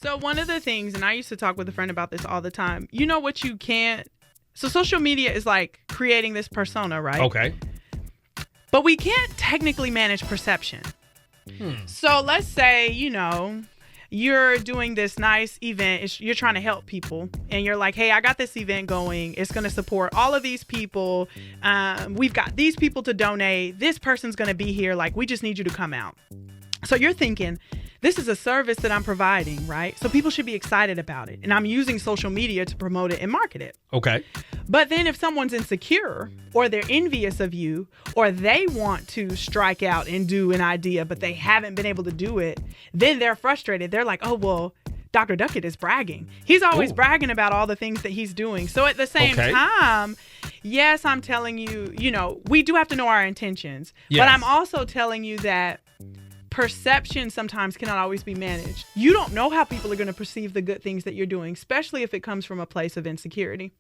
So one of the things, and I used to talk with a friend about this all the time, you know what you can't, so social media is like creating this persona, right? Okay. But we can't technically manage perception. So let's say, you're doing this nice event. You're trying to help people. And you're like, hey, I got this event going. It's going to support all of these people. We've got these people to donate. This person's going to be here. Like, we just need you to come out. So you're thinking, this is a service that I'm providing, right? So people should be excited about it. And I'm using social media to promote it and market it. Okay. But then if someone's insecure or they're envious of you or they want to strike out and do an idea, but they haven't been able to do it, then they're frustrated. They're like, oh, well, Dr. Duckett is bragging. He's always bragging about all the things that he's doing. So at the same time, yes, I'm telling you, we do have to know our intentions. Yes. But I'm also telling you that perception sometimes cannot always be managed. You don't know how people are going to perceive the good things that you're doing, especially if it comes from a place of insecurity.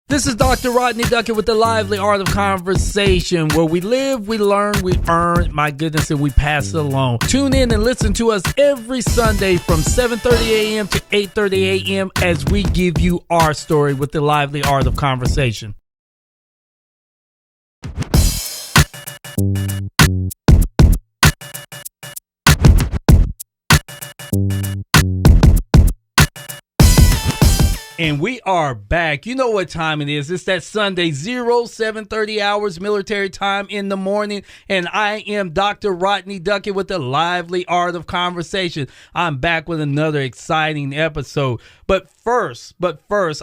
This is Dr. Rodney Duckett with the Lively Art of Conversation, where we live, we learn, we earn, my goodness, and we pass it along. Tune in and listen to us every Sunday from 7:30 a.m. to 8:30 a.m. as we give you our story with the Lively Art of Conversation. And we are back. You know what time it is. It's that Sunday, 7:30 hours military time in the morning. And I am Dr. Rodney Duckett with the Lively Art of Conversation. I'm back with another exciting episode. But first,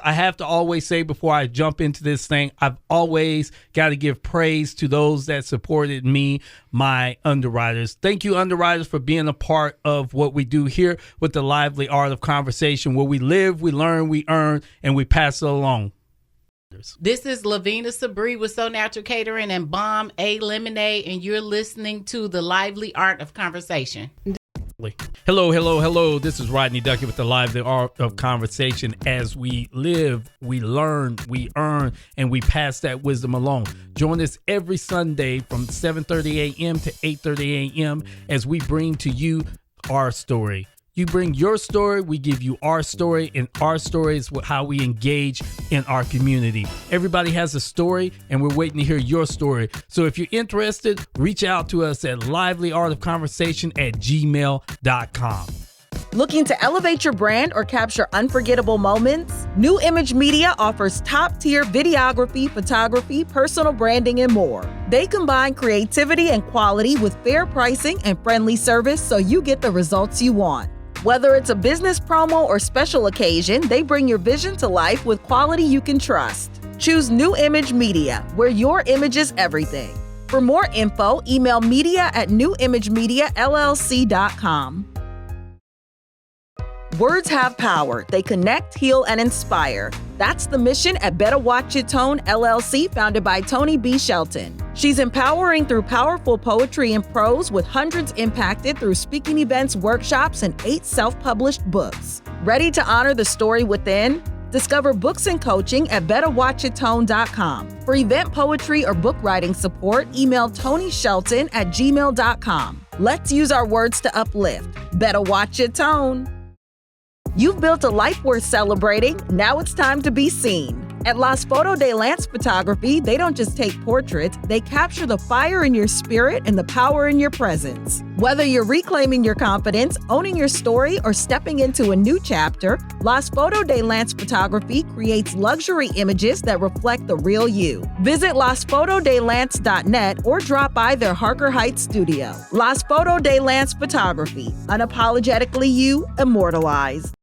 I have to always say before I jump into this thing, I've always got to give praise to those that supported me, my underwriters. Thank you, underwriters, for being a part of what we do here with the Lively Art of Conversation, where we live, we learn, we earn, and we pass it along. This is Lavina Sabri with So Natural Catering and Bomb A Lemonade, and you're listening to the Lively Art of Conversation. Hello. This is Rodney Duckett with the Lively Art of Conversation. As we live, we learn, we earn, and we pass that wisdom along. Join us every Sunday from 7:30 a.m. to 8:30 a.m. as we bring to you our story. You bring your story, we give you our story, and our story is how we engage in our community. Everybody has a story, and we're waiting to hear your story. So if you're interested, reach out to us at livelyartofconversation@gmail.com. Looking to elevate your brand or capture unforgettable moments? New Image Media offers top-tier videography, photography, personal branding, and more. They combine creativity and quality with fair pricing and friendly service so you get the results you want. Whether it's a business promo or special occasion, they bring your vision to life with quality you can trust. Choose New Image Media, where your image is everything. For more info, email media@newimagemiallc.com. Words have power. They connect, heal, and inspire. That's the mission at Better Watch It Tone, LLC, founded by Tonee B. Shelton. She's empowering through powerful poetry and prose, with hundreds impacted through speaking events, workshops, and 8 self-published books. Ready to honor the story within? Discover books and coaching at betterwatchitone.com. For event poetry or book writing support, email TonyShelton@gmail.com. Let's use our words to uplift. Better watch your tone. You've built a life worth celebrating. Now it's time to be seen. At Las Foto de Lance Photography, they don't just take portraits, they capture the fire in your spirit and the power in your presence. Whether you're reclaiming your confidence, owning your story, or stepping into a new chapter, Las Foto de Lance Photography creates luxury images that reflect the real you. Visit lasfotodelance.net or drop by their Harker Heights studio. Las Foto de Lance Photography, unapologetically you, immortalized.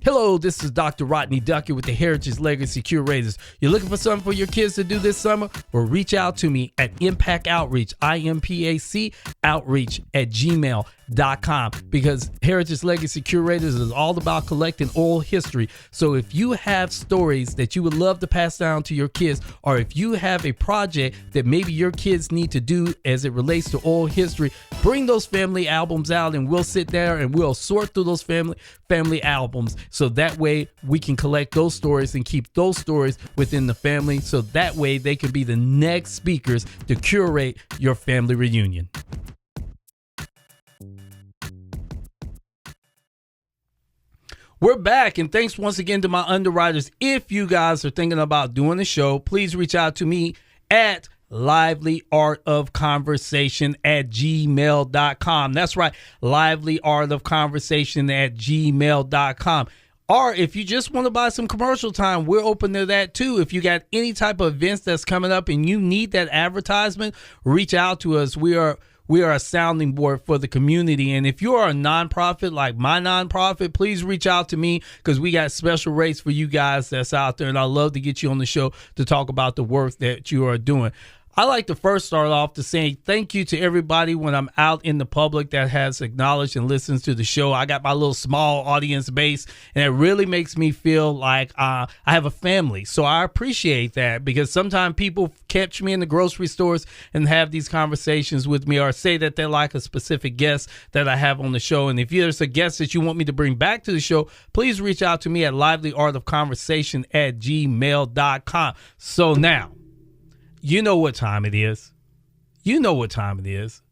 Hello, this is Dr. Rodney Duckett with the Heritage Legacy Curators. You're looking for something for your kids to do this summer? Well, reach out to me at Impact Outreach, IMPAC Outreach @gmail.com, because Heritage Legacy Curators is all about collecting oral history. So if you have stories that you would love to pass down to your kids, or if you have a project that maybe your kids need to do as it relates to oral history, bring those family albums out and we'll sit there and we'll sort through those family albums, so that way we can collect those stories and keep those stories within the family, so that way they can be the next speakers to curate your family reunion. We're back, and thanks once again to my underwriters. If you guys are thinking about doing the show, please reach out to me at livelyartofconversation@gmail.com. That's right, livelyartofconversation@gmail.com. Or if you just want to buy some commercial time, we're open to that too. If you got any type of events that's coming up and you need that advertisement, reach out to us. We are a sounding board for the community. And if you are a nonprofit like my nonprofit, please reach out to me because we got special rates for you guys that's out there. And I'd love to get you on the show to talk about the work that you are doing. I like to first start off to say thank you to everybody when I'm out in the public that has acknowledged and listens to the show. I got my little small audience base, and it really makes me feel like I have a family. So I appreciate that because sometimes people catch me in the grocery stores and have these conversations with me or say that they like a specific guest that I have on the show. And if there's a guest that you want me to bring back to the show, please reach out to me at livelyartofconversation@gmail.com. So now, you know what time it is. You know what time it is.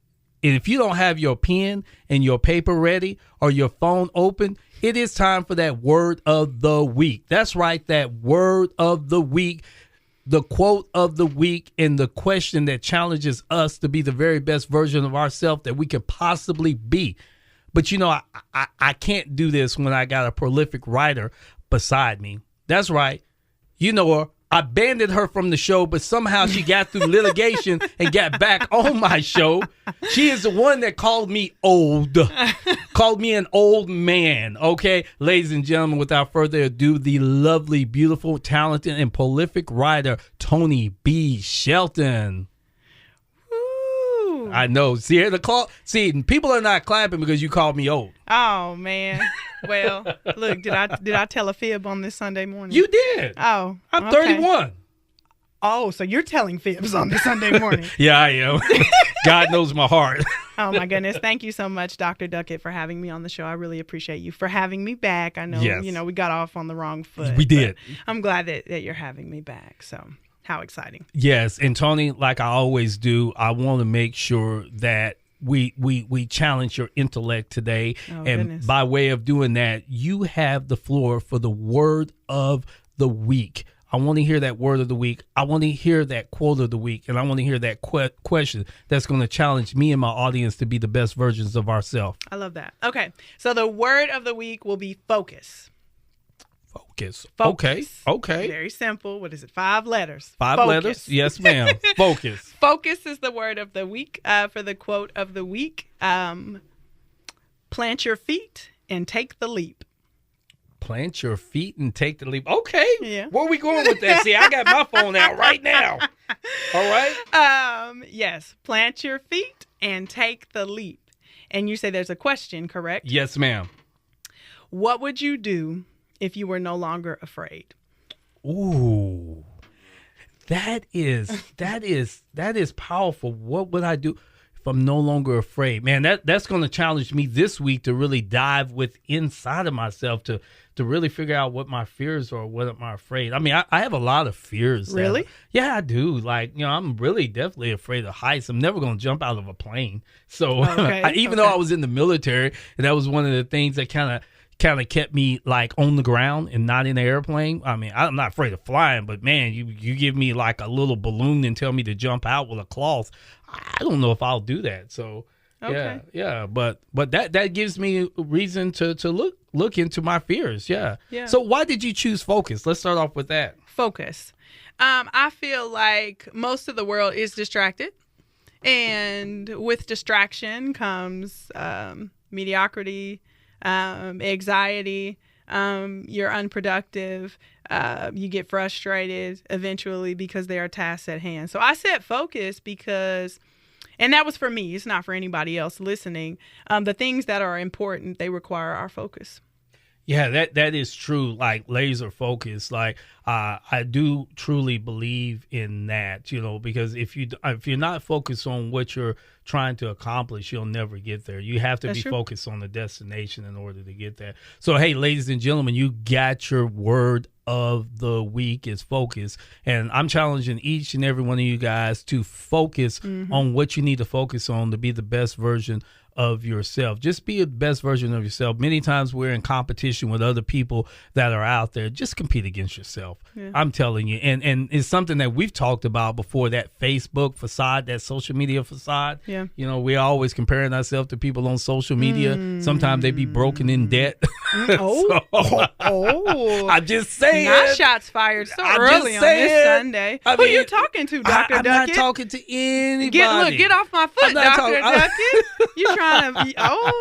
And if you don't have your pen and your paper ready or your phone open, it is time for that word of the week. That's right, that word of the week, the quote of the week, and the question that challenges us to be the very best version of ourselves that we could possibly be. But, you know, I can't do this when I got a prolific writer beside me. That's right. You know her. I banned her from the show, but somehow she got through litigation and got back on my show. She is the one that called me old, called me an old man. Okay, ladies and gentlemen, without further ado, the lovely, beautiful, talented, and prolific writer, Tonee B. Shelton. Woo. I know. See, people are not clapping because you called me old. Oh, man. Well, look, did I tell a fib on this Sunday morning? You did. Oh, I'm okay. 31. Oh, so you're telling fibs on this Sunday morning. Yeah, I am. God knows my heart. Oh, my goodness. Thank you so much, Dr. Duckett, for having me on the show. I really appreciate you for having me back. I know, Yes. we got off on the wrong foot. We did. I'm glad that you're having me back. So how exciting. Yes. And Tonee, like I always do, I want to make sure that we challenge your intellect today. Oh, and goodness. by way of doing that, you have the floor for the word of the week. I want to hear that word of the week. I want to hear that quote of the week. And I want to hear that question that's going to challenge me and my audience to be the best versions of ourselves. I love that. Okay. So the word of the week will be focus. Focus. Focus. Okay. Very simple. What is it? 5 letters. Five Focus. letters? Yes, ma'am. Focus. Focus is the word of the week. For the quote of the week, plant your feet and take the leap. Plant your feet and take the leap. Okay. Yeah. Where are we going with that? See, I got my phone out right now. All right. Yes. Plant your feet and take the leap. And you say there's a question, correct? Yes, ma'am. What would you do if you were no longer afraid? Ooh. That is powerful. What would I do if I'm no longer afraid? Man, that's going to challenge me this week to really dive inside of myself to really figure out what my fears are, what am I afraid. I mean, I have a lot of fears. Really? Yeah, I do. Like, I'm really definitely afraid of heights. I'm never going to jump out of a plane. So even though I was in the military, and that was one of the things that kind of kept me like on the ground and not in the airplane. I mean, I'm not afraid of flying, but man, you give me like a little balloon and tell me to jump out with a cloth. I don't know if I'll do that. So Okay. yeah. But that gives me a reason to look into my fears. Yeah. So why did you choose focus? Let's start off with that. Focus. I feel like most of the world is distracted, and with distraction comes mediocrity, anxiety, you're unproductive, you get frustrated eventually because there are tasks at hand. So I said focus because, and that was for me, it's not for anybody else listening. The things that are important, they require our focus. Yeah, that is true. Like laser focus. Like I do truly believe in that, because if you're not focused on what you're trying to accomplish, you'll never get there. You have to That's be true. focused on the destination in order to get there. So, hey, ladies and gentlemen, you got your word of the week is focus. And I'm challenging each and every one of you guys to focus on what you need to focus on to be the best version of yourself. Just be the best version of yourself. Many times we're in competition with other people that are out there. Just compete against yourself. Yeah. I'm telling you. And it's something that we've talked about before, that Facebook facade, that social media facade. Yeah. You know, we're always comparing ourselves to people on social media. Sometimes they be broken in debt. I'm just saying. Not shots fired so early on this Sunday. Who you talking to, Dr. Duckett? I'm not talking to anybody. Get off my foot, Dr. Duckett. You trying to be, wow.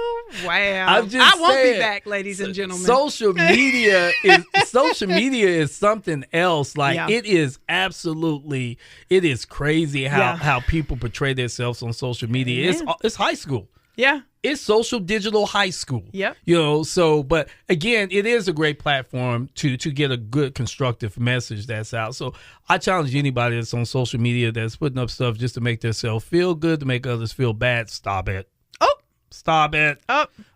I won't be back, ladies and gentlemen. Social media is something else. Like it is crazy how people portray themselves on social media. It's high school. Yeah. It's social digital high school. Yep. You know, so, but again, it is a great platform to get a good constructive message that's out. So I challenge anybody that's on social media that's putting up stuff just to make themselves feel good, to make others feel bad. Stop it. Stop it.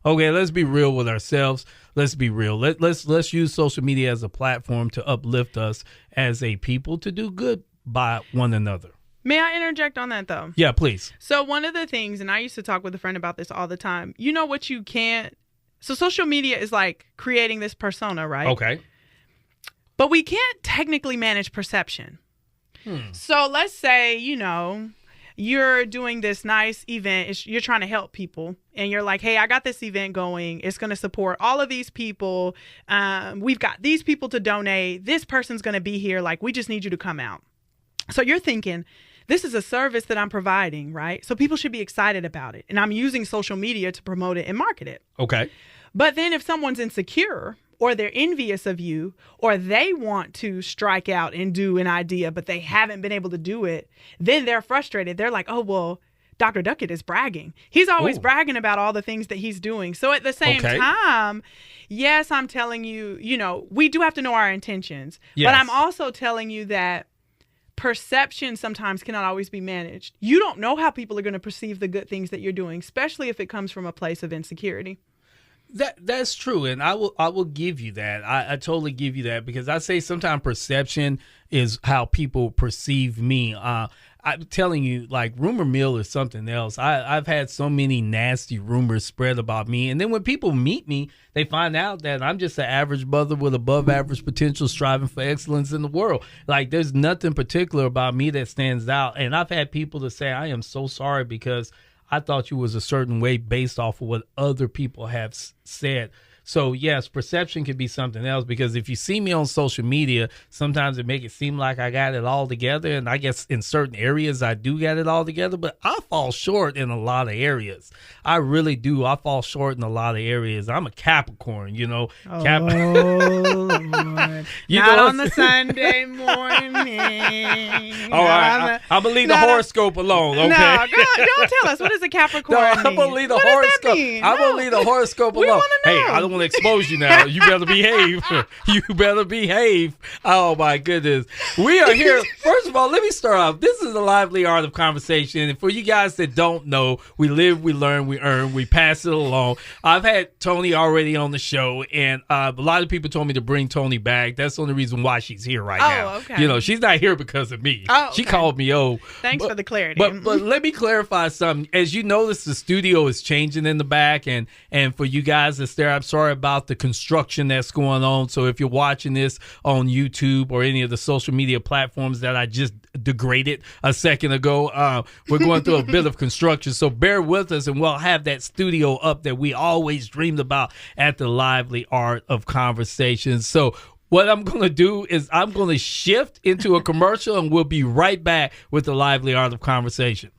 Okay, let's be real with ourselves. Let's be real. Let's use social media as a platform to uplift us as a people, to do good by one another. May I interject on that, though? Yeah, please. So one of the things, and I used to talk with a friend about this all the time, you know what you can't... So social media is like creating this persona, right? Okay. But we can't technically manage perception. So let's say, you're doing this nice event. You're trying to help people. And you're like, hey, I got this event going. It's going to support all of these people. We've got these people to donate. This person's going to be here. Like, we just need you to come out. So you're thinking, this is a service that I'm providing, right? So people should be excited about it. And I'm using social media to promote it and market it. Okay. But then if someone's insecure, or they're envious of you, or they want to strike out and do an idea, but they haven't been able to do it, then they're frustrated. They're like, oh, well, Dr. Duckett is bragging. He's always bragging about all the things that he's doing. So at the same time, yes, I'm telling you, we do have to know our intentions. Yes. But I'm also telling you that perception sometimes cannot always be managed. You don't know how people are going to perceive the good things that you're doing, especially if it comes from a place of insecurity. That's true, and I will give you that. I totally give you that, because I say sometimes perception is how people perceive me. I'm telling you, like, rumor mill is something else. I've had so many nasty rumors spread about me, and then when people meet me, they find out that I'm just an average brother with above average potential, striving for excellence in the world. Like, there's nothing particular about me that stands out, and I've had people to say, I am so sorry because I thought you was a certain way based off of what other people have said. So, yes, perception could be something else, because if you see me on social media, sometimes it make it seem like I got it all together. And I guess in certain areas I do got it all together, but I fall short in a lot of areas. I really do. I fall short in a lot of areas. I'm a Capricorn, Lord. Not on the Sunday morning. All right. I'm going to leave the horoscope alone, okay? No, don't tell us. What does a Capricorn mean? I'm going to leave the horoscope. I'm going to leave the horoscope alone. We want to know. Hey, I don't want to expose you now. You better behave. You better behave. Oh, my goodness. We are here. First of all, let me start off. This is the lively art of conversation. And for you guys that don't know, we live, we learn, we earn, we pass it along. I've had Tonee already on the show, and a lot of people told me to bring Tonee back. That's the only reason why she's here right now. Okay. She's not here because of me. Okay. She called me, Thanks for the clarity. But let me clarify something. As you notice, the studio is changing in the back, and for you guys that's there, I'm sorry about the construction that's going on. So if you're watching this on YouTube or any of the social media platforms that I just degraded a second ago, we're going through a bit of construction. So bear with us, and we'll have that studio up that we always dreamed about at the lively art of conversation. So what I'm going to do is I'm going to shift into a commercial, and we'll be right back with the lively art of conversation.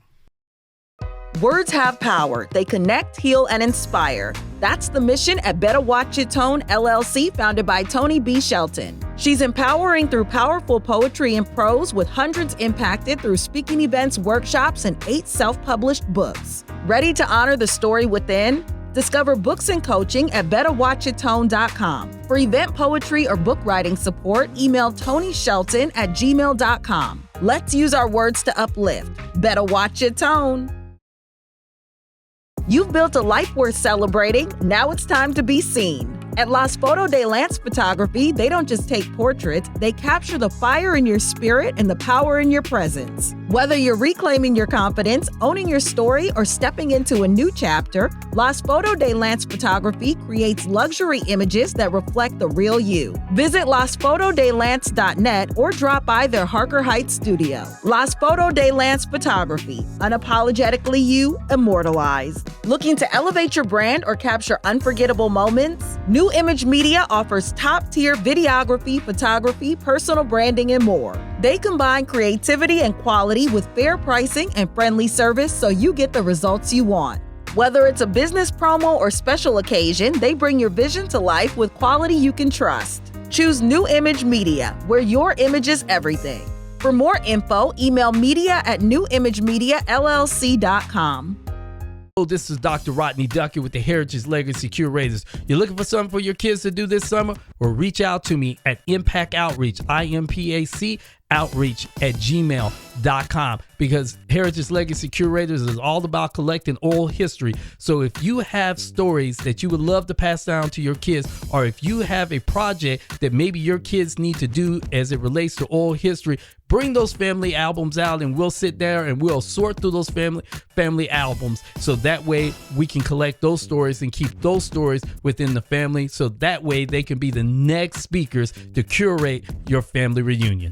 Words have power. They connect, heal, and inspire. That's the mission at Better Watch Your Tone, LLC, founded by Tonee B. Shelton. She's empowering through powerful poetry and prose, with hundreds impacted through speaking events, workshops, and 8 self-published books. Ready to honor the story within? Discover books and coaching at betterwatchyourtone.com. For event poetry or book writing support, email ToneeShelton@gmail.com. Let's use our words to uplift. Better watch your tone. You've built a life worth celebrating. Now it's time to be seen. At Las Foto de Lance Photography, they don't just take portraits, they capture the fire in your spirit and the power in your presence. Whether you're reclaiming your confidence, owning your story, or stepping into a new chapter, Las Foto de Lance Photography creates luxury images that reflect the real you. Visit lasfotodelance.net or drop by their Harker Heights studio. Las Foto de Lance Photography, unapologetically you, immortalized. Looking to elevate your brand or capture unforgettable moments? New Image Media offers top-tier videography, photography, personal branding, and more. They combine creativity and quality with fair pricing and friendly service so you get the results you want. Whether it's a business promo or special occasion, they bring your vision to life with quality you can trust. Choose New Image Media, where your image is everything. For more info, email media@newimagemiallc.com. This is Dr. Rodney Duckett with the Heritage Legacy Curators. You're looking for something for your kids to do this summer? Well, reach out to me at Impact Outreach, IMPAC outreach@gmail.com, because Heritage Legacy Curators is all about collecting oral history. So if you have stories that you would love to pass down to your kids, or if you have a project that maybe your kids need to do as it relates to oral history, bring those family albums out and we'll sit there and we'll sort through those family albums, so that way we can collect those stories and keep those stories within the family, so that way they can be the next speakers to curate your family reunion.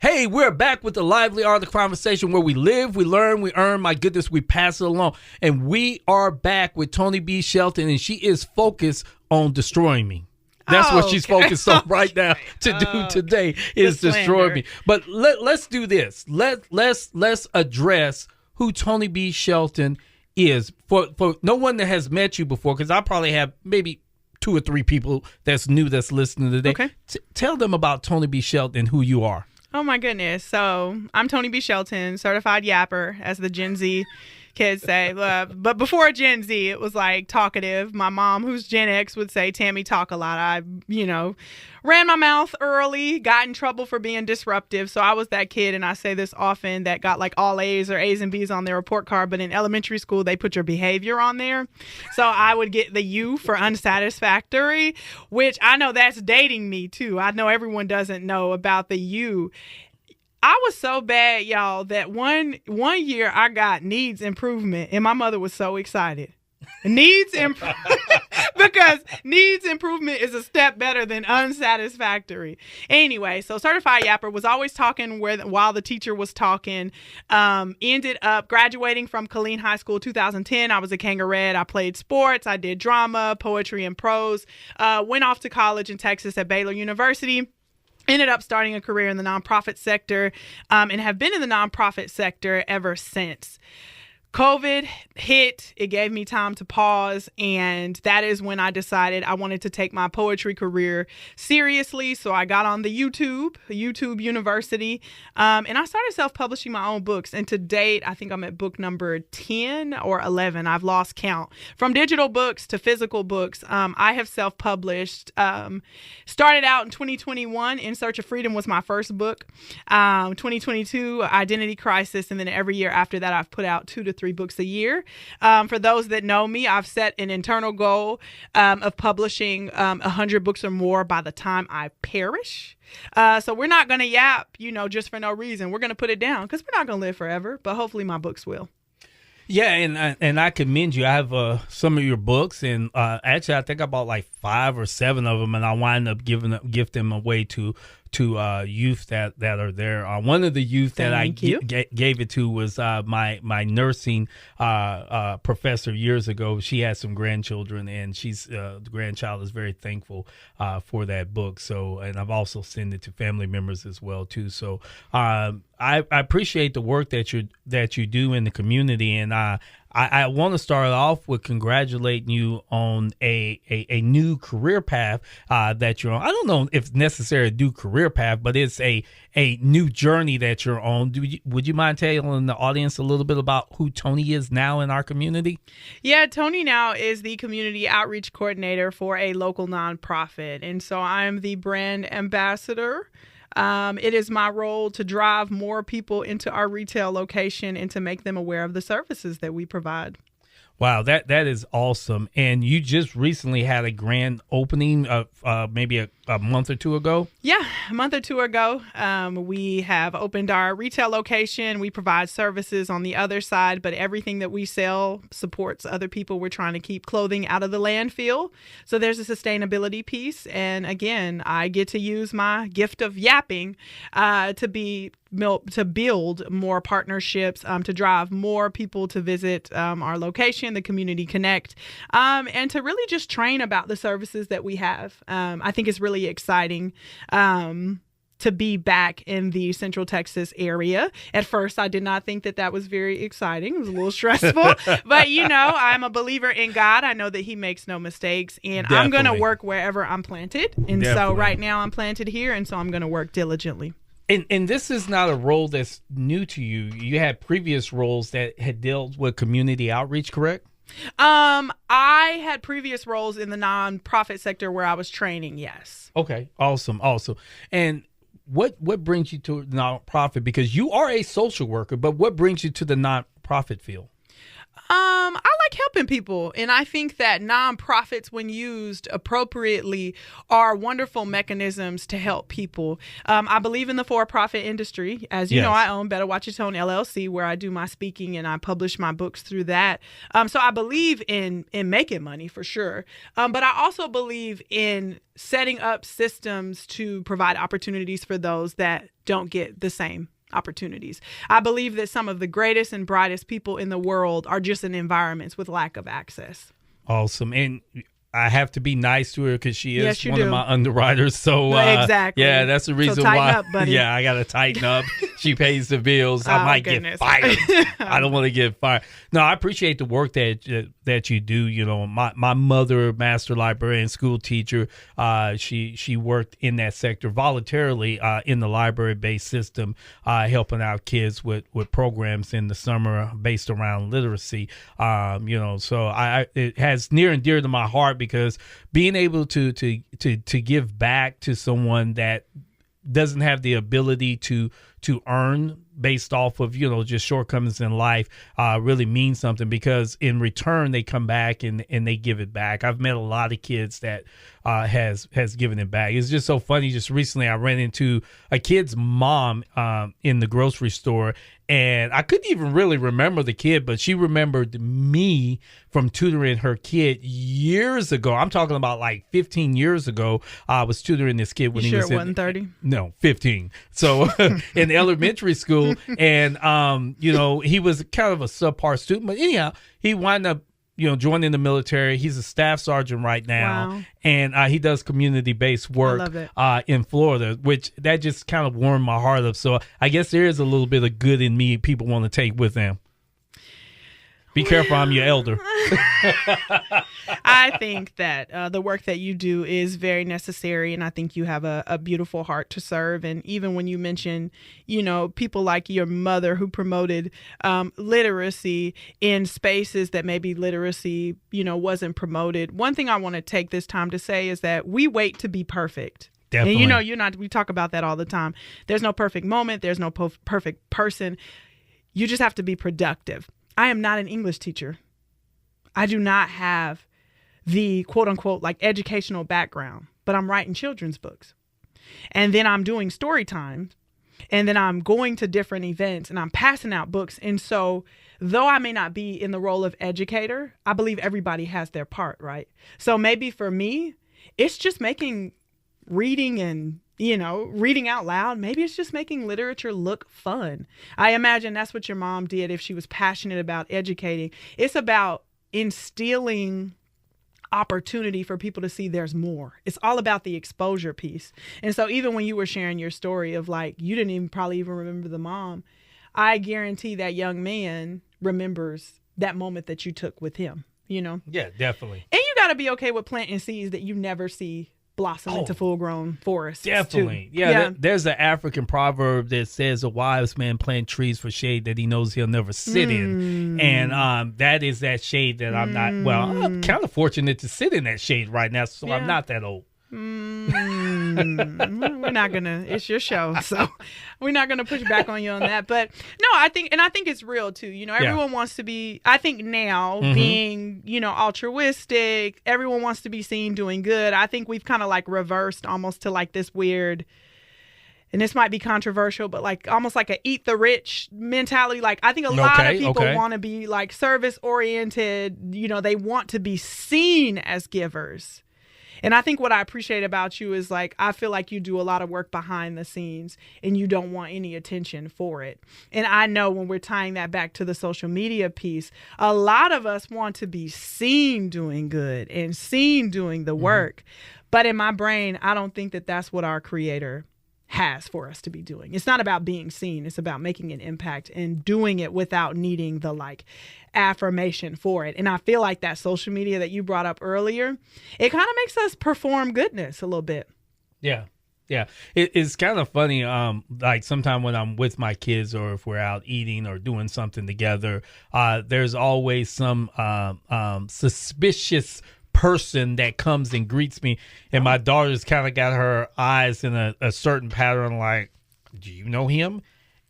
Hey, we're back with the lively art of the conversation, where we live, we learn, we earn. My goodness, we pass it along. And we are back with Tonee B. Shelton, and she is focused on destroying me. That's what she's focused on right now to do today, is destroy me. But let's do this. Let's address who Tonee B. Shelton is for no one that has met you before, because I probably have maybe 2 or 3 people that's new that's listening today. Okay. Tell them about Tonee B. Shelton and who you are. Oh my goodness. So I'm Tonee B. Shelton, certified yapper, as the Gen Z kids say. But before Gen Z, it was like talkative. My mom, who's Gen X, would say, Tammy, talk a lot. I, ran my mouth early, got in trouble for being disruptive. So I was that kid, and I say this often, that got like all A's or A's and B's on their report card. But in elementary school, they put your behavior on there. So I would get the U for unsatisfactory, which I know that's dating me too. I know everyone doesn't know about the U. I was so bad, y'all, that one year I got needs improvement, and my mother was so excited. Because needs improvement is a step better than unsatisfactory. Anyway, so certified yapper, was always talking while the teacher was talking. Ended up graduating from Killeen High School 2010. I was a kangaroo. I played sports. I did drama, poetry, and prose. Went off to college in Texas at Baylor University. Ended up starting a career in the nonprofit sector, and have been in the nonprofit sector ever since. COVID hit, it gave me time to pause, and that is when I decided I wanted to take my poetry career seriously. So I got on the YouTube University, and I started self-publishing my own books. And to date, I think I'm at book number 10 or 11. I've lost count. From digital books to physical books, I have self-published. Started out in 2021, In Search of Freedom was my first book. 2022, Identity Crisis, and then every year after that, I've put out 2 to 3 books a year. For those that know me, I've set an internal goal of publishing 100 books or more by the time I perish. So we're not going to yap, just for no reason. We're going to put it down because we're not going to live forever, but hopefully my books will. Yeah, and I commend you. I have some of your books, and actually I think I bought like 5 or 7 of them, and I wind up gift them away to youth that are there. One of the youth that I gave it to was my nursing professor years ago. She has some grandchildren, and the grandchild is very thankful for that book. So, and I've also sent it to family members as well too. So I appreciate the work that you do in the community, and I want to start off with congratulating you on a new career path that you're on. I don't know if it's necessary to do career path, but it's a new journey that you're on. Would you mind telling the audience a little bit about who Tonee is now in our community? Yeah, Tonee now is the community outreach coordinator for a local nonprofit. And so I'm the brand ambassador It is my role to drive more people into our retail location and to make them aware of the services that we provide. Wow, that is awesome. And you just recently had a grand opening maybe a month or two ago? Yeah, a month or two ago. We have opened our retail location. We provide services on the other side, but everything that we sell supports other people. We're trying to keep clothing out of the landfill. So there's a sustainability piece. And again, I get to use my gift of yapping to build more partnerships, to drive more people to visit our location, the Community Connect, and to really just train about the services that we have. I think it's really exciting to be back in the Central Texas area. At first, I did not think that was very exciting. It was a little stressful, but I'm a believer in God. I know that He makes no mistakes, and Definitely. I'm going to work wherever I'm planted. And so Definitely. right now I'm planted here, and so I'm going to work diligently. And this is not a role that's new to you. You had previous roles that had dealt with community outreach, correct? I had previous roles in the nonprofit sector where I was training. Yes. Okay. Awesome. And what brings you to nonprofit? Because you are a social worker, but what brings you to the nonprofit field? I like helping people, and I think that nonprofits, when used appropriately, are wonderful mechanisms to help people. I believe in the for-profit industry. As you know, I own Better Watch Your Tone LLC, where I do my speaking and I publish my books through that. So I believe in making money for sure. But I also believe in setting up systems to provide opportunities for those that don't get the same opportunities. I believe that some of the greatest and brightest people in the world are just in environments with lack of access. Awesome. And I have to be nice to her because she is Yes, you one do. of my underwriters. So exactly. Yeah, that's the reason So tighten why. up, buddy. Yeah, I got to tighten up. She pays the bills. I Oh, might goodness. get fired. I don't want to get fired. No, I appreciate the work that you do. You know, my mother, master librarian, school teacher. She worked in that sector voluntarily in the library-based system, helping out kids with programs in the summer based around literacy. So it has near and dear to my heart because being able to give back to someone that doesn't have the ability to earn based off of just shortcomings in life really means something, because in return they come back and they give it back. I've met a lot of kids that has given it back. It's just so funny. Just recently I ran into a kid's mom in the grocery store, and I couldn't even really remember the kid, but she remembered me from tutoring her kid years ago. I'm talking about like 15 years ago. I was tutoring this kid when he was wasn't 30? No, 15. So in elementary school, and he was kind of a subpar student, but anyhow, he wound up joining the military. He's a staff sergeant right now. Wow. And he does community-based work I love it. In Florida, which that just kind of warmed my heart up. So I guess there is a little bit of good in me people want to take with them. Be careful, I'm your elder. I think that the work that you do is very necessary, and I think you have a beautiful heart to serve. And even when you mention, people like your mother who promoted literacy in spaces that maybe literacy, wasn't promoted. One thing I want to take this time to say is that we wait to be perfect. Definitely. And we talk about that all the time. There's no perfect moment. There's no perfect person. You just have to be productive. I am not an English teacher. I do not have the quote unquote like educational background, but I'm writing children's books. And then I'm doing story times, and then I'm going to different events and I'm passing out books. And so though I may not be in the role of educator, I believe everybody has their part, right? So maybe for me, it's just making reading and reading out loud. Maybe it's just making literature look fun. I imagine that's what your mom did if she was passionate about educating. It's about instilling opportunity for people to see there's more. It's all about the exposure piece. And so even when you were sharing your story of like, you didn't probably even remember the mom, I guarantee that young man remembers that moment that you took with him, Yeah, definitely. And you got to be okay with planting seeds that you never see blossom into full-grown forests. Definitely. Too. Yeah. There's an African proverb that says a wise man plants trees for shade that he knows he'll never sit in. And that is that shade that I'm not, I'm kind of fortunate to sit in that shade right now, so I'm not that old. we're not gonna. It's your show, so we're not gonna push back on you on that. But no, I think it's real too. You know, everyone wants to be. I think now being, altruistic, everyone wants to be seen doing good. I think we've kind of like reversed almost to like this weird. And this might be controversial, but like almost like a eat the rich mentality. Like I think a lot of people want to be like service oriented. You know, they want to be seen as givers. And I think what I appreciate about you is like, I feel like you do a lot of work behind the scenes and you don't want any attention for it. And I know when we're tying that back to the social media piece, a lot of us want to be seen doing good and seen doing the work. But in my brain, I don't think that that's what our Creator has for us to be doing. It's not about being seen. It's about making an impact and doing it without needing the like affirmation for it. And I feel like that social media that you brought up earlier, it kind of makes us perform goodness a little bit. Yeah. Yeah. It's kind of funny. Like sometime when I'm with my kids or if we're out eating or doing something together, there's always some suspicious person that comes and greets me, and my daughter's kind of got her eyes in a certain pattern like, do you know him?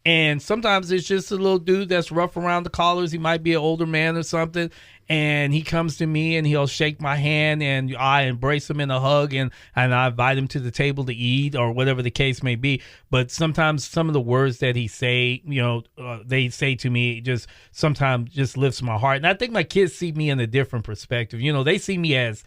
And sometimes it's just a little dude that's rough around the collars. He might be an older man or something, and he comes to me and he'll shake my hand and I embrace him in a hug and I invite him to the table to eat or whatever the case may be. But sometimes some of the words that he say, they say to me just sometimes just lifts my heart. And I think my kids see me in a different perspective. You know, they see me as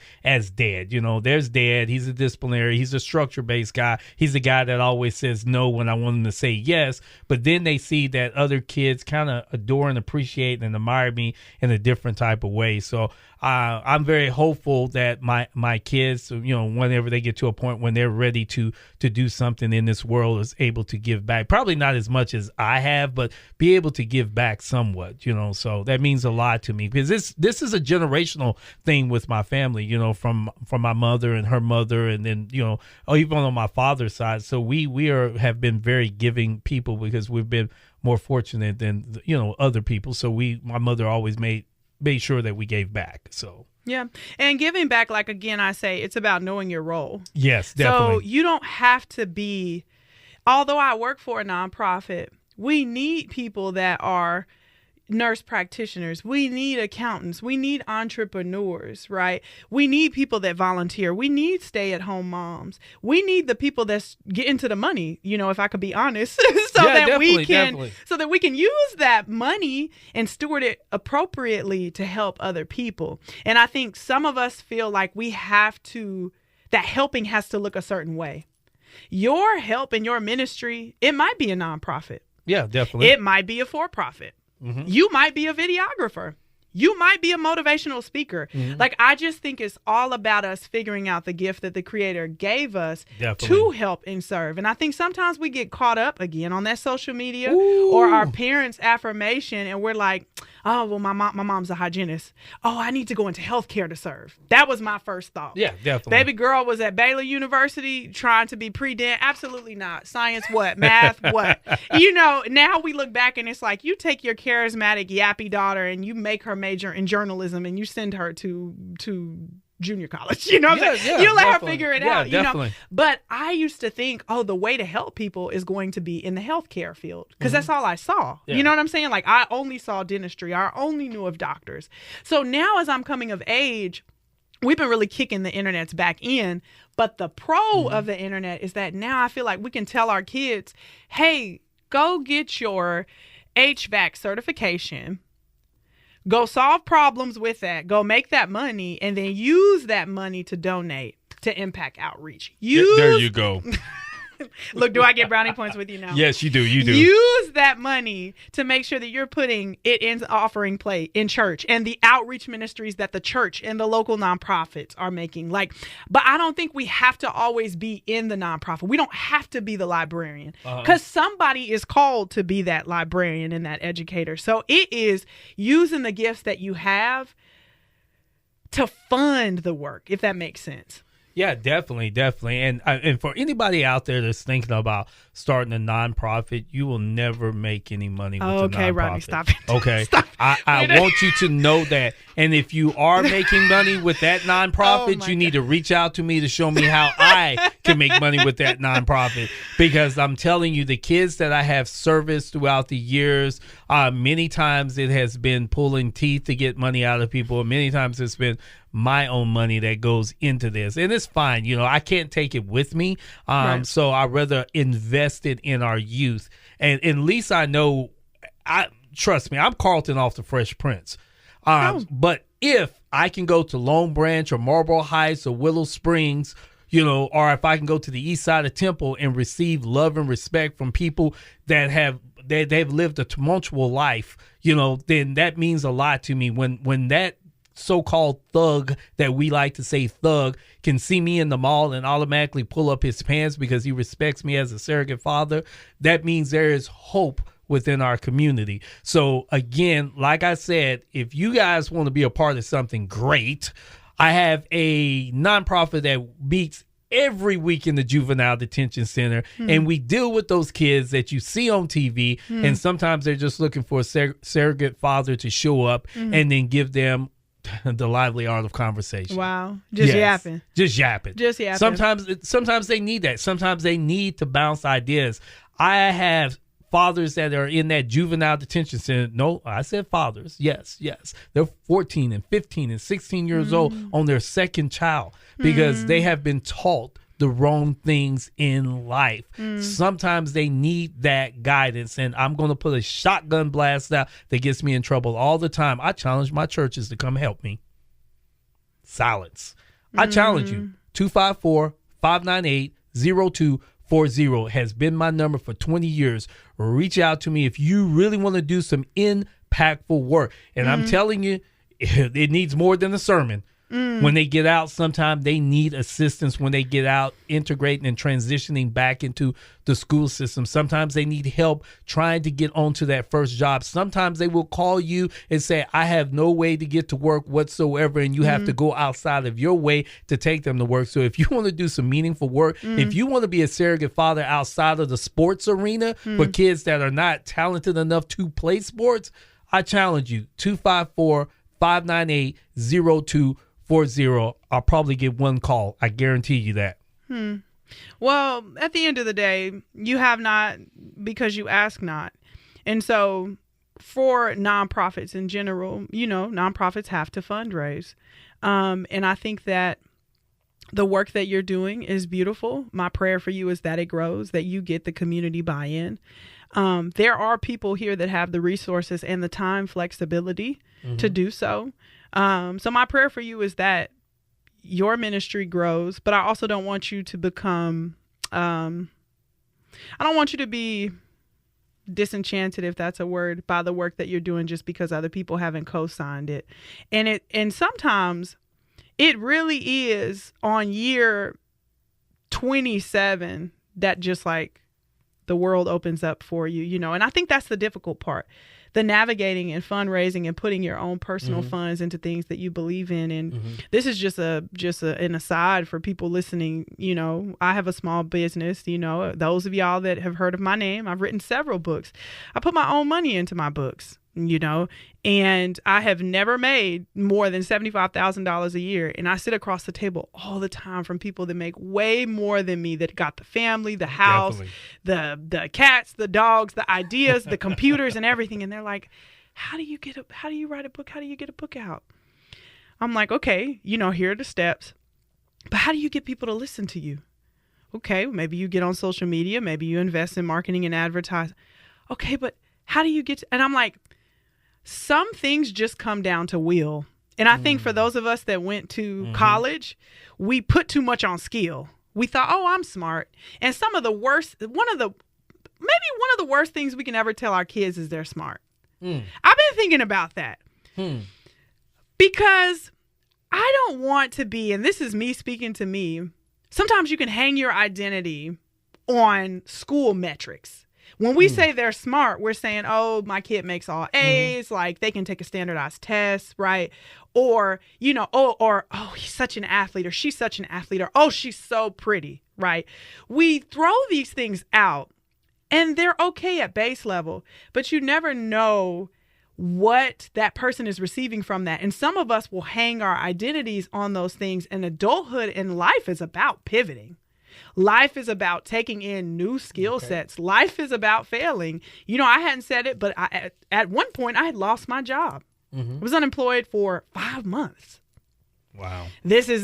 dad. You know, there's dad. He's a disciplinary. He's a structure-based guy. He's the guy that always says no when I want him to say yes. But then they see that other kids kind of adore and appreciate and admire me in a different type of way. So I'm very hopeful that my kids, whenever they get to a point when they're ready to do something in this world, is able to give back. Probably not as much as I have, but be able to give back somewhat. So that means a lot to me because this is a generational thing with my family. From my mother and her mother, and then even on my father's side. So we have been very giving people because we've been more fortunate than other people. So my mother always made sure that we gave back. So yeah. And giving back, like, again, I say it's about knowing your role. Yes, definitely. So you don't have to be, although I work for a nonprofit, we need people that are nurse practitioners. We need accountants. We need entrepreneurs, right? We need people that volunteer. We need stay-at-home moms. We need the people that's getting to the money, if I could be honest, so that we can use that money and steward it appropriately to help other people. And I think some of us feel like that helping has to look a certain way. Your help in your ministry, it might be a nonprofit. Yeah, definitely. It might be a for-profit. Mm-hmm. You might be a videographer. You might be a motivational speaker. Mm-hmm. Like, I just think it's all about us figuring out the gift that the Creator gave us to help and serve. And I think sometimes we get caught up again on that social media or our parents' affirmation, and we're like, oh, well, my mom's a hygienist. Oh, I need to go into healthcare to serve. That was my first thought. Yeah, definitely. Baby girl was at Baylor University trying to be pre-dent. Absolutely not. Science what? Math what? Now we look back and it's like you take your charismatic yappy daughter and you make her major in journalism and you send her to junior college. You let her figure it out. Definitely. But I used to think, the way to help people is going to be in the healthcare field because that's all I saw. Yeah. You know what I'm saying? Like, I only saw dentistry. I only knew of doctors. So now as I'm coming of age, we've been really kicking the internet's back in. But the pro of the internet is that now I feel like we can tell our kids, hey, go get your HVAC certification. Go solve problems with that. Go make that money and then use that money to donate to Impact Outreach. There you go. Look, do I get brownie points with you now? Yes, you do. You do. Use that money to make sure that you're putting it in offering plate in church and the outreach ministries that the church and the local nonprofits are making. But I don't think we have to always be in the nonprofit. We don't have to be the librarian because somebody is called to be that librarian and that educator. So it is using the gifts that you have to fund the work, if that makes sense. Yeah, definitely. And for anybody out there that's thinking about starting a nonprofit, you will never make any money with a nonprofit. Okay, Rodney, stop it. Okay, Stop. I want you to know that. And if you are making money with that nonprofit, you need to reach out to me to show me how I can make money with that nonprofit. Because I'm telling you, the kids that I have serviced throughout the years, many times it has been pulling teeth to get money out of people. And many times it's been my own money that goes into this. And it's fine. You know, I can't take it with me. Right. So I rather invest it in our youth. And at least I know, trust me, I'm Carlton off the Fresh Prince. But if I can go to Long Branch or Marlboro Heights or Willow Springs, you know, or if I can go to the east side of Temple and receive love and respect from people that they've lived a tumultuous life, you know, then that means a lot to me. When that so-called thug that we like to say thug can see me in the mall and automatically pull up his pants because he respects me as a surrogate father, that means there is hope within our community. So again, like I said, if you guys want to be a part of something great, I have a nonprofit that meets every week in the juvenile detention center, and we deal with those kids that you see on TV, and sometimes they're just looking for a surrogate father to show up and then give them the lively art of conversation. Wow. Yapping. Just yapping. Sometimes they need that. Sometimes they need to bounce ideas. I have fathers that are in that juvenile detention center. No, I said fathers. Yes. They're 14 and 15 and 16 years old on their second child because they have been taught the wrong things in life. Sometimes they need that guidance, and I'm going to put a shotgun blast out that gets me in trouble all the time. I challenge my churches to come help me. Silence. I challenge you. 254-598-0240 has been my number for 20 years. Reach out to me if you really want to do some impactful work. And I'm telling you, it needs more than a sermon. When they get out, sometimes they need assistance when they get out, integrating and transitioning back into the school system. Sometimes they need help trying to get onto that first job. Sometimes they will call you and say, I have no way to get to work whatsoever, and you have to go outside of your way to take them to work. So if you want to do some meaningful work, if you want to be a surrogate father outside of the sports arena for kids that are not talented enough to play sports, I challenge you, 254-598-0240. I'll probably get one call. I guarantee you that. Well, at the end of the day, you have not because you ask not. And so for nonprofits in general, you know, nonprofits have to fundraise. And I think that the work that you're doing is beautiful. My prayer for you is that it grows, that you get the community buy-in. There are people here that have the resources and the time flexibility to do so. So my prayer for you is that your ministry grows, but I also don't want you to become, I don't want you to be disenchanted, if that's a word, by the work that you're doing just because other people haven't co-signed it. And sometimes it really is on year 27 that just like the world opens up for you, you know, and I think that's the difficult part. The navigating and fundraising and putting your own personal funds into things that you believe in. And this is just an aside for people listening. You know, I have a small business, you know, those of y'all that have heard of my name, I've written several books. I put my own money into my books, you know, and I have never made more than $75,000 a year. And I sit across the table all the time from people that make way more than me, that got the family, the house, the cats, the dogs, the ideas, the computers and everything. And they're like, how do you write a book? How do you get a book out? I'm like, okay, you know, here are the steps, but how do you get people to listen to you? Okay, maybe you get on social media, maybe you invest in marketing and advertising. Okay, but how do you get to, and I'm like, some things just come down to will. And I think for those of us that went to college, we put too much on skill. We thought, oh, I'm smart. And one of the worst things we can ever tell our kids is they're smart. I've been thinking about that. Because I don't want to be, and this is me speaking to me, sometimes you can hang your identity on school metrics. When we say they're smart, we're saying, oh, my kid makes all A's, like they can take a standardized test, right? Or, you know, or he's such an athlete, or she's such an athlete, or oh, she's so pretty, right? We throw these things out and they're okay at base level, but you never know what that person is receiving from that. And some of us will hang our identities on those things. And adulthood and life is about pivoting. Life is about taking in new skill sets. Life is about failing. You know, I hadn't said it, but at one point I had lost my job. I was unemployed for 5 months. Wow. This is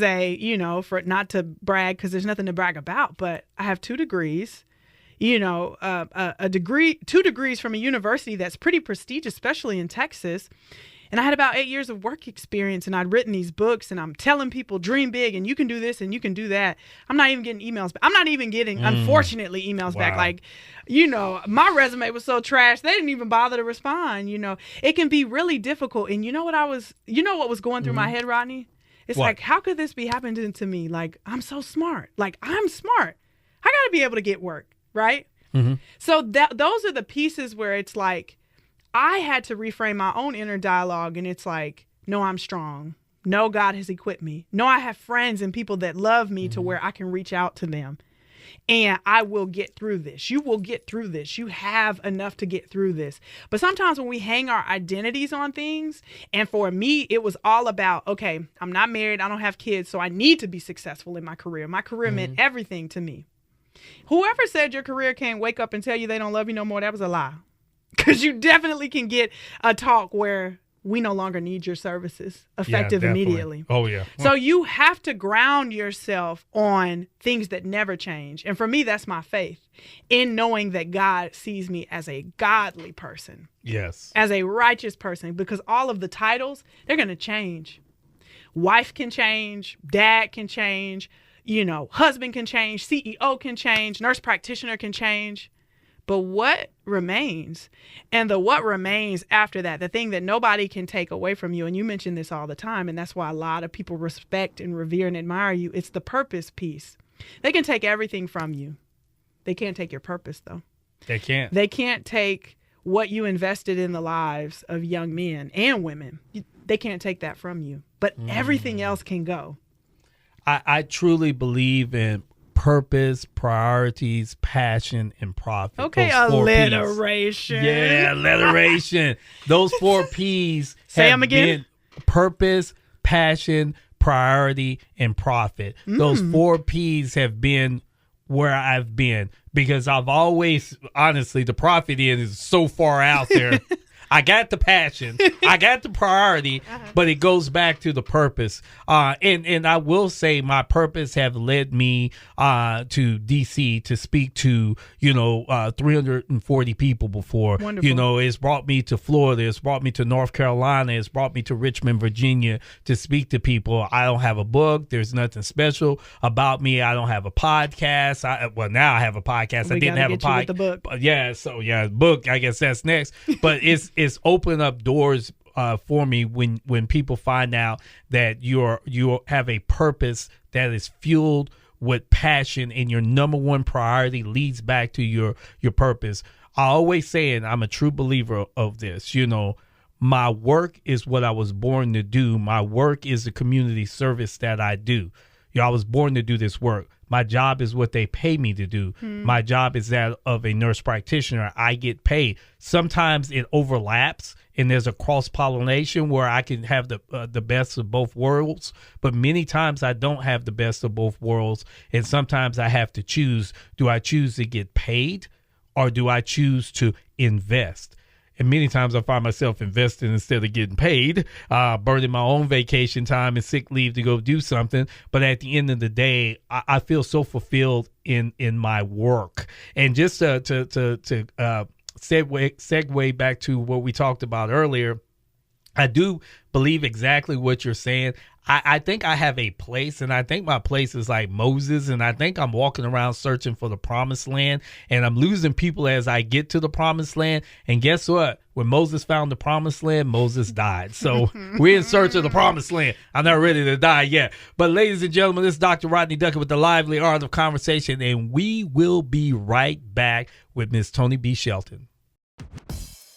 for not to brag, because there's nothing to brag about, but I have 2 degrees. You know, a degree, 2 degrees from a university that's pretty prestigious, especially in Texas. And I had about 8 years of work experience, and I'd written these books, and I'm telling people, dream big, and you can do this, and you can do that. I'm not even getting emails. I'm not even getting, unfortunately, emails back. Like, you know, my resume was so trash, they didn't even bother to respond. You know, it can be really difficult. And you know what was going through my head, Rodney? It's like, how could this be happening to me? Like, I'm so smart. Like, I'm smart. I got to be able to get work. Right? So those are the pieces where it's like, I had to reframe my own inner dialogue, and it's like, no, I'm strong. No, God has equipped me. No, I have friends and people that love me to where I can reach out to them, and I will get through this. You will get through this. You have enough to get through this. But sometimes when we hang our identities on things, and for me, it was all about, okay, I'm not married. I don't have kids. So I need to be successful in my career. My career meant everything to me. Whoever said your career can't wake up and tell you they don't love you no more, that was a lie. Because you definitely can get a talk where we no longer need your services effective immediately. Oh, yeah. So you have to ground yourself on things that never change. And for me, that's my faith in knowing that God sees me as a godly person. Yes. As a righteous person, because all of the titles, they're going to change. Wife can change. Dad can change. You know, husband can change, CEO can change, nurse practitioner can change. But what remains? And the what remains after that, the thing that nobody can take away from you, and you mention this all the time, and that's why a lot of people respect and revere and admire you, it's the purpose piece. They can take everything from you. They can't take your purpose, though. They can't. They can't take what you invested in the lives of young men and women. They can't take that from you. But everything else can go. I truly believe in purpose, priorities, passion, and profit. Okay, alliteration. Yeah, alliteration. Those 4 P's Say have them again. been purpose, passion, priority, and profit. Those 4 P's have been where I've been, because I've always, honestly, the profit end is so far out there. I got the passion, I got the priority, but it goes back to the purpose. And I will say my purpose have led me to DC to speak to, 340 people before. Wonderful. You know, it's brought me to Florida. It's brought me to North Carolina. It's brought me to Richmond, Virginia to speak to people. I don't have a book. There's nothing special about me. I don't have a podcast. Now I have a podcast. I didn't have a podcast. Book. I guess that's next. But it's opened up doors for me when people find out that you have a purpose that is fueled with passion, and your number one priority leads back to your purpose. I always say, and I'm a true believer of this, my work is what I was born to do. My work is the community service that I do. I was born to do this work. My job is what they pay me to do. My job is that of a nurse practitioner. I get paid. Sometimes it overlaps, and there's a cross-pollination where I can have the best of both worlds. But many times I don't have the best of both worlds, and sometimes I have to choose. Do I choose to get paid, or do I choose to invest? And many times I find myself investing instead of getting paid, burning my own vacation time and sick leave to go do something. But at the end of the day, I feel so fulfilled in my work. And just to segue back to what we talked about earlier, I do believe exactly what you're saying. I think I have a place, and I think my place is like Moses, and I think I'm walking around searching for the promised land, and I'm losing people as I get to the promised land. And guess what? When Moses found the promised land, Moses died. So we're in search of the promised land. I'm not ready to die yet. But ladies and gentlemen, this is Dr. Rodney Duckett with the Lively Art of Conversation, and we will be right back with Miss Tonee B. Shelton.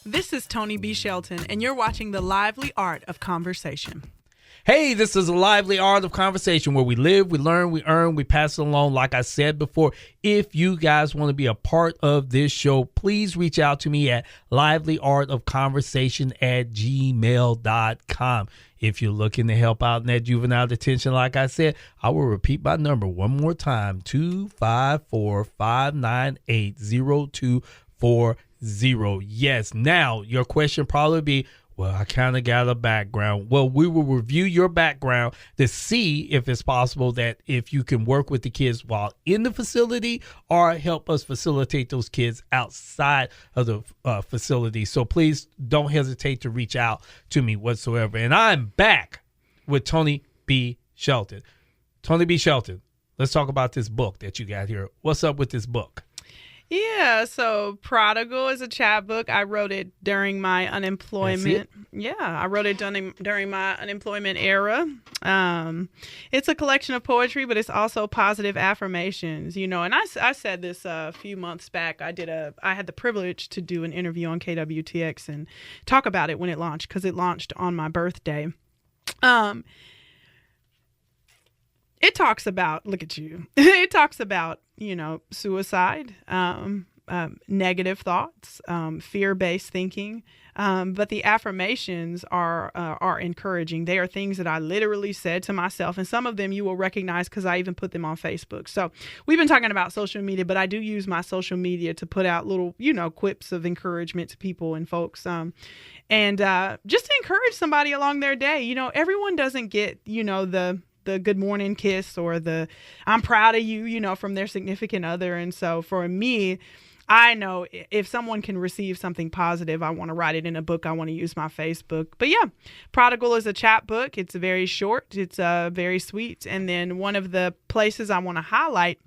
This is Tonee B. Shelton, and you're watching The Lively Art of Conversation. Hey, this is a lively art of conversation where we live, we learn, we earn, we pass it along. Like I said before, if you guys want to be a part of this show, please reach out to me at livelyartofconversation@gmail.com. If you're looking to help out in that juvenile detention, like I said, I will repeat my number one more time, 254-598-0240. Yes, now your question probably be, well, I kind of got a background. Well, we will review your background to see if it's possible that if you can work with the kids while in the facility or help us facilitate those kids outside of the facility. So please don't hesitate to reach out to me whatsoever. And I'm back with Tonee B. Shelton. Tonee B. Shelton, let's talk about this book that you got here. What's up with this book? Yeah, so Prodigal is a chapbook. I wrote it during my unemployment. Yeah, I wrote it during my unemployment era. It's a collection of poetry, but it's also positive affirmations, you know. And I said this a few months back. I had the privilege to do an interview on KWTX and talk about it when it launched, because it launched on my birthday. It talks about, look at you. It talks about, you know, suicide, negative thoughts, fear-based thinking. But the affirmations are encouraging. They are things that I literally said to myself, and some of them you will recognize because I even put them on Facebook. So we've been talking about social media, but I do use my social media to put out little, you know, quips of encouragement to people and folks. And just to encourage somebody along their day. You know, everyone doesn't get, you know, the good morning kiss or the I'm proud of you, you know, from their significant other. And so for me, I know if someone can receive something positive, I want to write it in a book. I want to use my Facebook. But yeah, Prodigal is a chapbook. It's very short. It's very sweet. And then one of the places I want to highlight,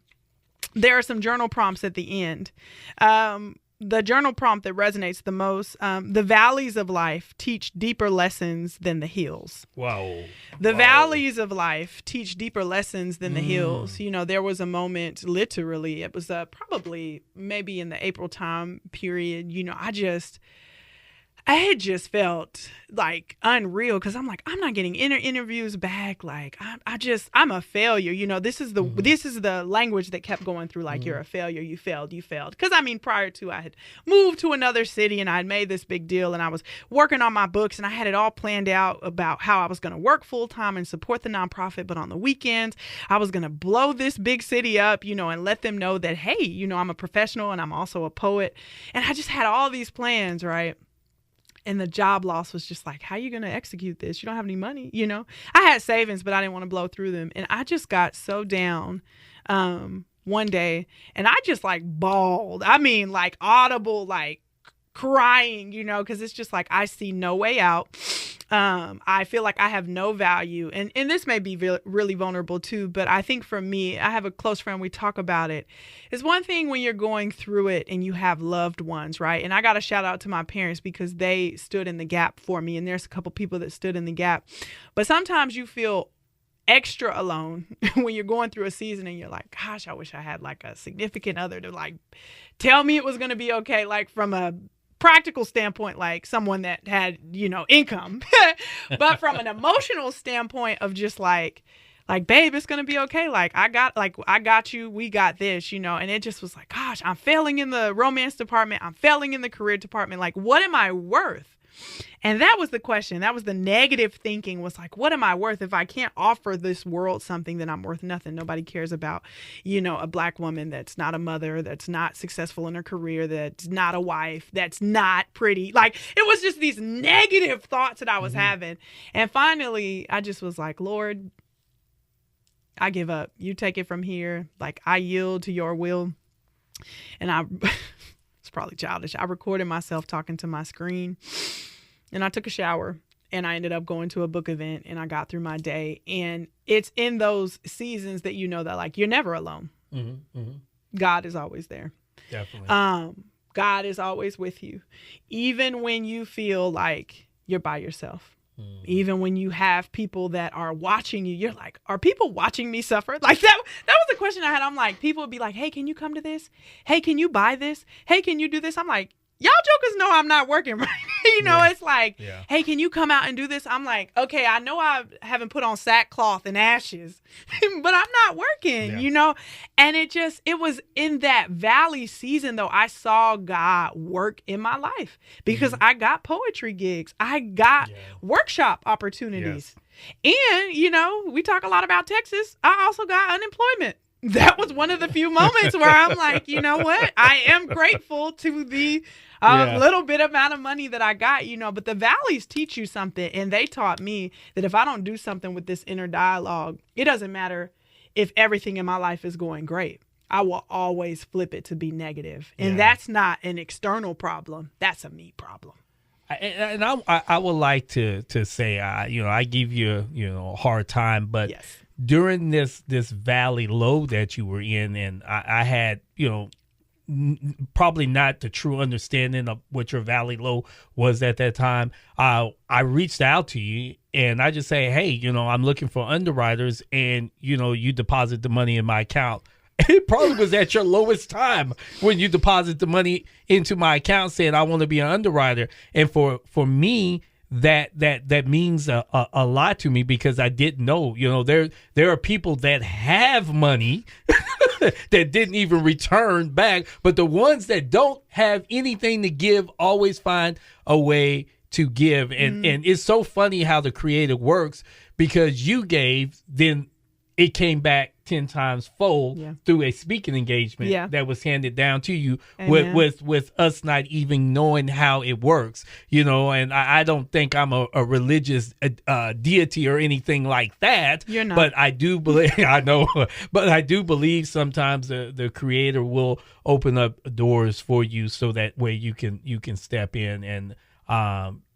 there are some journal prompts at the end. The journal prompt that resonates the most, the valleys of life teach deeper lessons than the hills. Wow. The valleys of life teach deeper lessons than the hills. You know, there was a moment, literally, it was probably maybe in the April time period, you know, I had just felt like unreal because I'm like, I'm not getting interviews back. Like I'm a failure. You know, this is the language that kept going through. Like, you're a failure. You failed. Because I mean, prior to, I had moved to another city and I had made this big deal and I was working on my books and I had it all planned out about how I was going to work full time and support the nonprofit. But on the weekends, I was going to blow this big city up, you know, and let them know that, hey, you know, I'm a professional and I'm also a poet. And I just had all these plans, right? And the job loss was just like, how are you going to execute this? You don't have any money, you know? I had savings, but I didn't want to blow through them. And I just got so down one day and I just like bawled. I mean, like audible, like crying, you know, because it's just like, I see no way out. I feel like I have no value. And this may be really vulnerable too, but I think for me, I have a close friend, we talk about it. It's one thing when you're going through it and you have loved ones, right? And I got to shout out to my parents because they stood in the gap for me. And there's a couple people that stood in the gap. But sometimes you feel extra alone when you're going through a season and you're like, gosh, I wish I had like a significant other to like tell me it was going to be okay. Like from a practical standpoint, like someone that had, you know, income, but from an emotional standpoint of just like, babe, it's going to be okay. I got you. We got this, you know? And it just was like, gosh, I'm failing in the romance department. I'm failing in the career department. Like, what am I worth? And that was the question. That was the negative thinking, was like, what am I worth? If I can't offer this world something, then I'm worth nothing. Nobody cares about, you know, a Black woman that's not a mother, that's not successful in her career, that's not a wife, that's not pretty. Like, it was just these negative thoughts that I was having. And finally, I just was like, Lord, I give up. You take it from here. Like, I yield to your will. And it's probably childish. I recorded myself talking to my screen and I took a shower and I ended up going to a book event, and I got through my day. And it's in those seasons that you know that, like, you're never alone. Mm-hmm, mm-hmm. God is always there. Definitely. God is always with you, even when you feel like you're by yourself. Even when you have people that are watching you, you're like, are people watching me suffer? Like that was the question I had. I'm like, people would be like, hey, can you come to this? Hey, can you buy this? Hey, can you do this? I'm like, y'all jokers know I'm not working, right? It's like, hey, can you come out and do this? I'm like, okay, I know I haven't put on sackcloth and ashes, but I'm not working, And it was in that valley season, though, I saw God work in my life because I got poetry gigs. I got workshop opportunities. And, we talk a lot about Texas. I also got unemployment. That was one of the few moments where I'm like, you know what? I am grateful to the little bit amount of money that I got, but the valleys teach you something. And they taught me that if I don't do something with this inner dialogue, it doesn't matter if everything in my life is going great. I will always flip it to be negative. And that's not an external problem. That's a me problem. And I would like to say, I give you, a hard time, but during this valley low that you were in, and I had, probably not the true understanding of what your valley low was at that time. I reached out to you and I just say, hey, I'm looking for underwriters, and, you deposit the money in my account. It probably was at your lowest time when you deposit the money into my account saying, I want to be an underwriter. And for me, that means a lot to me, because I didn't know, there are people that have money that didn't even return back, but the ones that don't have anything to give always find a way to give. And it's so funny how the creative works, because you gave, then it came back 10 times fold through a speaking engagement that was handed down to you with us not even knowing how it works, and I don't think I'm a religious deity or anything like that. You're not. But I do believe, I know, but I do believe sometimes the creator will open up doors for you so that way you can step in. And,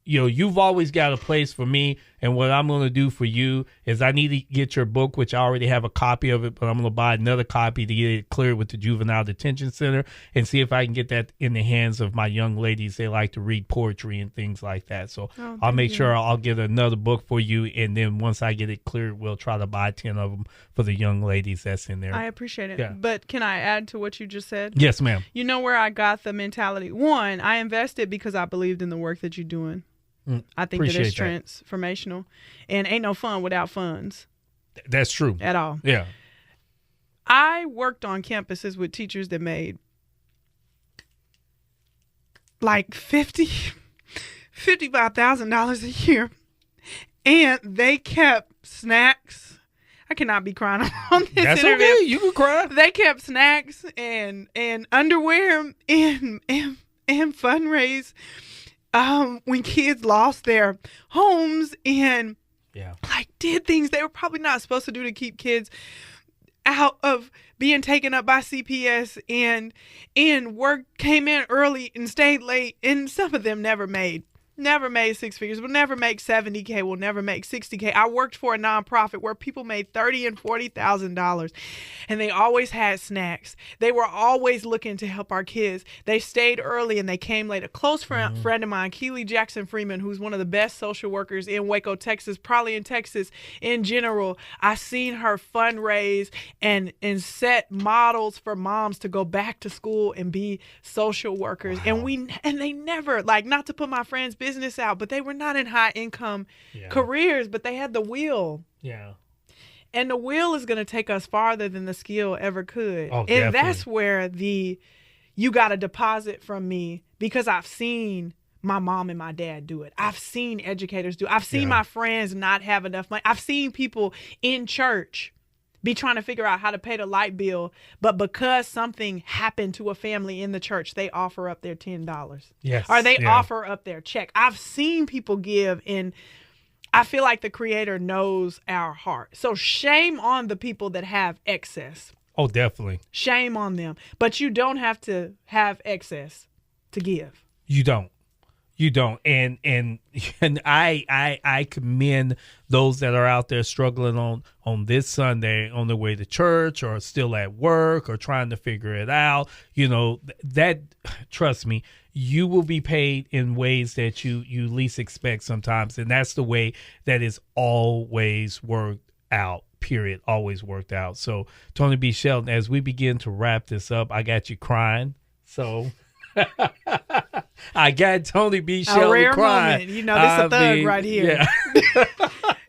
you've always got a place for me, and what I'm going to do for you is I need to get your book, which I already have a copy of it, but I'm going to buy another copy to get it cleared with the Juvenile Detention Center and see if I can get that in the hands of my young ladies. They like to read poetry and things like that. So I'll make sure I'll get another book for you, and then once I get it cleared, we'll try to buy 10 of them for the young ladies that's in there. I appreciate it. Yeah. But can I add to what you just said? Yes, ma'am. You know where I got the mentality? One, I invested because I believed in the work that you're doing. I think that it's transformational, and ain't no fun without funds. That's true. At all. Yeah. I worked on campuses with teachers that made like $55,000 a year, and they kept snacks. I cannot be crying on this That's interview. okay. You can cry. They kept snacks and underwear and fundraise when kids lost their homes and did things they were probably not supposed to do to keep kids out of being taken up by CPS, and work came in early and stayed late, and some of them never made six figures, will never make 70K, will never make 60K. I worked for a nonprofit where people made $30,000 and $40,000, and they always had snacks. They were always looking to help our kids. They stayed early and they came late. A close friend of mine, Keely Jackson Freeman, who's one of the best social workers in Waco, Texas, probably in Texas in general. I seen her fundraise and set models for moms to go back to school and be social workers. Wow. And they never, not to put my friend's business out, but they were not in high income careers, but they had the will. Yeah. And the will is going to take us farther than the skill ever could. Oh, and definitely. That's where you got a deposit from me, because I've seen my mom and my dad do it. I've seen educators do it. I've seen my friends not have enough money. I've seen people in church be trying to figure out how to pay the light bill, but because something happened to a family in the church, they offer up their $10. Yes. Or they offer up their check. I've seen people give, and I feel like the Creator knows our heart. So shame on the people that have excess. Oh, definitely. Shame on them. But you don't have to have excess to give. You don't. You don't. And I commend those that are out there struggling on this Sunday on their way to church or still at work or trying to figure it out. You know, that, trust me, you will be paid in ways that you least expect sometimes. And that's the way that is always worked out. Period. Always worked out. So Tonee B. Shelton, as we begin to wrap this up, I got you crying. So I got Tonee B. Shelton a rare crying. moment. You know, this is a thug right here. Yeah.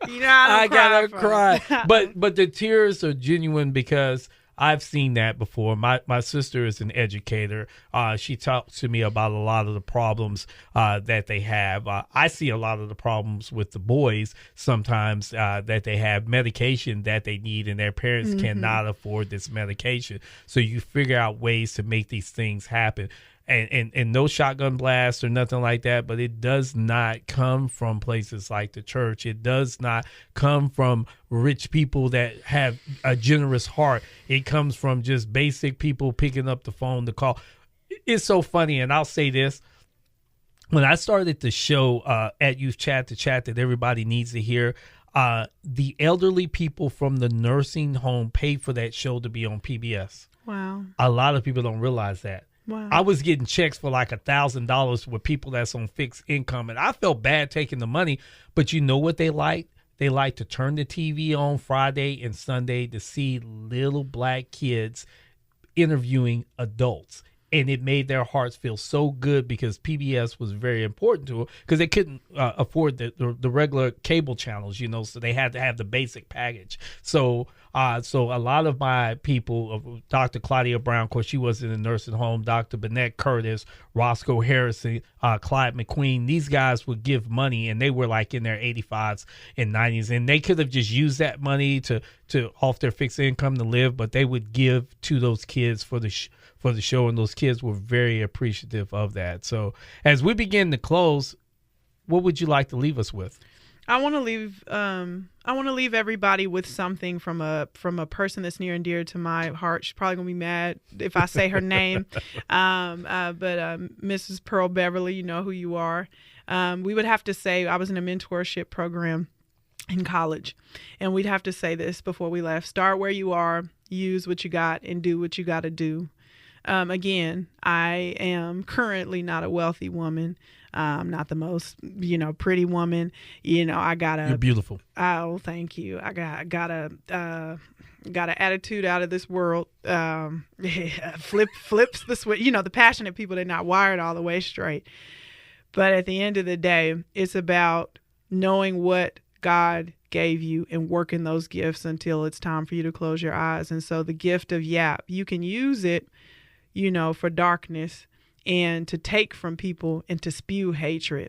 You know, I gotta cry. But the tears are genuine because I've seen that before. My sister is an educator. She talks to me about a lot of the problems that they have. I see a lot of the problems with the boys sometimes that they have medication that they need and their parents cannot afford this medication. So you figure out ways to make these things happen. And no shotgun blast or nothing like that, but it does not come from places like the church. It does not come from rich people that have a generous heart. It comes from just basic people picking up the phone to call. It's so funny, and I'll say this. When I started the show at Youth Chat, the chat that everybody needs to hear, the elderly people from the nursing home paid for that show to be on PBS. Wow. A lot of people don't realize that. Wow. I was getting checks for like $1,000 with people that's on fixed income, and I felt bad taking the money. But you know what they like? They like to turn the TV on Friday and Sunday to see little black kids interviewing adults. And it made their hearts feel so good because PBS was very important to them because they couldn't afford the regular cable channels, you know, so they had to have the basic package. So a lot of my people, Dr. Claudia Brown, of course, she was in a nursing home, Dr. Bennett Curtis, Roscoe Harrison, Clyde McQueen, these guys would give money, and they were like in their 85s and 90s, and they could have just used that money to off their fixed income to live, but they would give to those kids for the show, and those kids were very appreciative of that. So as we begin to close, what would you like to leave us with? I want to leave everybody with something from a person that's near and dear to my heart. She's probably gonna be mad if I say her name, but Mrs. Pearl Beverly, you know who you are. We would have to say I was in a mentorship program in college, and we'd have to say this before we left: start where you are, use what you got, and do what you got to do. Again, I am currently not a wealthy woman. Not the most, pretty woman. You're beautiful. Oh, thank you. I got an attitude out of this world. Flips the switch. The passionate people, they're not wired all the way straight. But at the end of the day, it's about knowing what God gave you and working those gifts until it's time for you to close your eyes. And so the gift of yap, you can use it, for darkness and to take from people and to spew hatred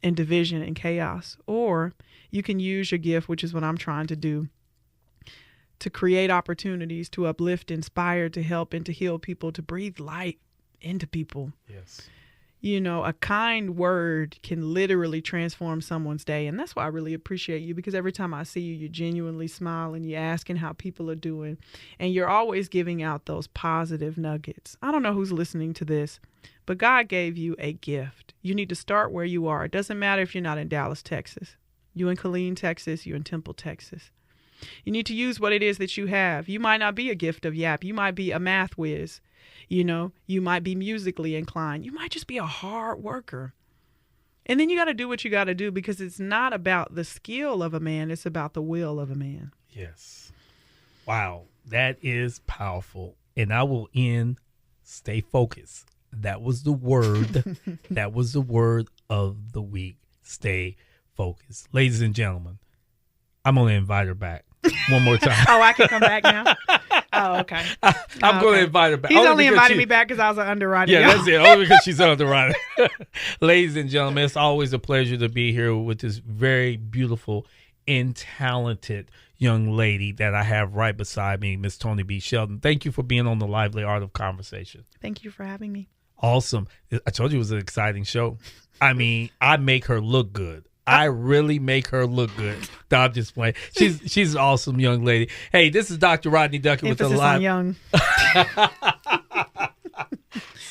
and division and chaos. Or you can use your gift, which is what I'm trying to do, to create opportunities to uplift, inspire, to help, and to heal people, to breathe light into people. Yes. A kind word can literally transform someone's day. And that's why I really appreciate you, because every time I see you, you genuinely smile and you're asking how people are doing. And you're always giving out those positive nuggets. I don't know who's listening to this, but God gave you a gift. You need to start where you are. It doesn't matter if you're not in Dallas, Texas. You're in Killeen, Texas. You're in Temple, Texas. You need to use what it is that you have. You might not be a gift of yap. You might be a math whiz. You might be musically inclined. You might just be a hard worker. And then you got to do what you got to do, because it's not about the skill of a man. It's about the will of a man. Yes. Wow. That is powerful. And I will end, stay focused. That was the word. That was the word of the week. Stay focused. Ladies and gentlemen, I'm going to invite her back one more time. Oh, I can come back now? Oh, okay. I'm going to invite her back. He's only invited me back because I was an underwriter. Yeah, that's it. Only because she's an underwriter. Ladies and gentlemen, it's always a pleasure to be here with this very beautiful and talented young lady that I have right beside me, Miss Tonee B. Shelton. Thank you for being on the Lively Art of Conversation. Thank you for having me. Awesome. I told you it was an exciting show. I mean, I make her look good. I really make her look good. No, I'm just playing. She's an awesome young lady. Hey, this is Dr. Rodney Duckett with the Emphasis live. on young.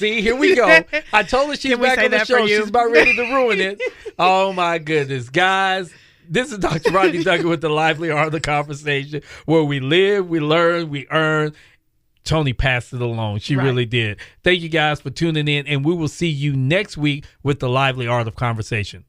See, here we go. I told her she's Can we back say on the that for show. you? She's about ready to ruin it. Oh, my goodness. Guys, this is Dr. Rodney Duncan with the Lively Art of the Conversation, where we live, we learn, we earn. Tonee passed it along. She really did. Thank you guys for tuning in, and we will see you next week with the Lively Art of Conversation.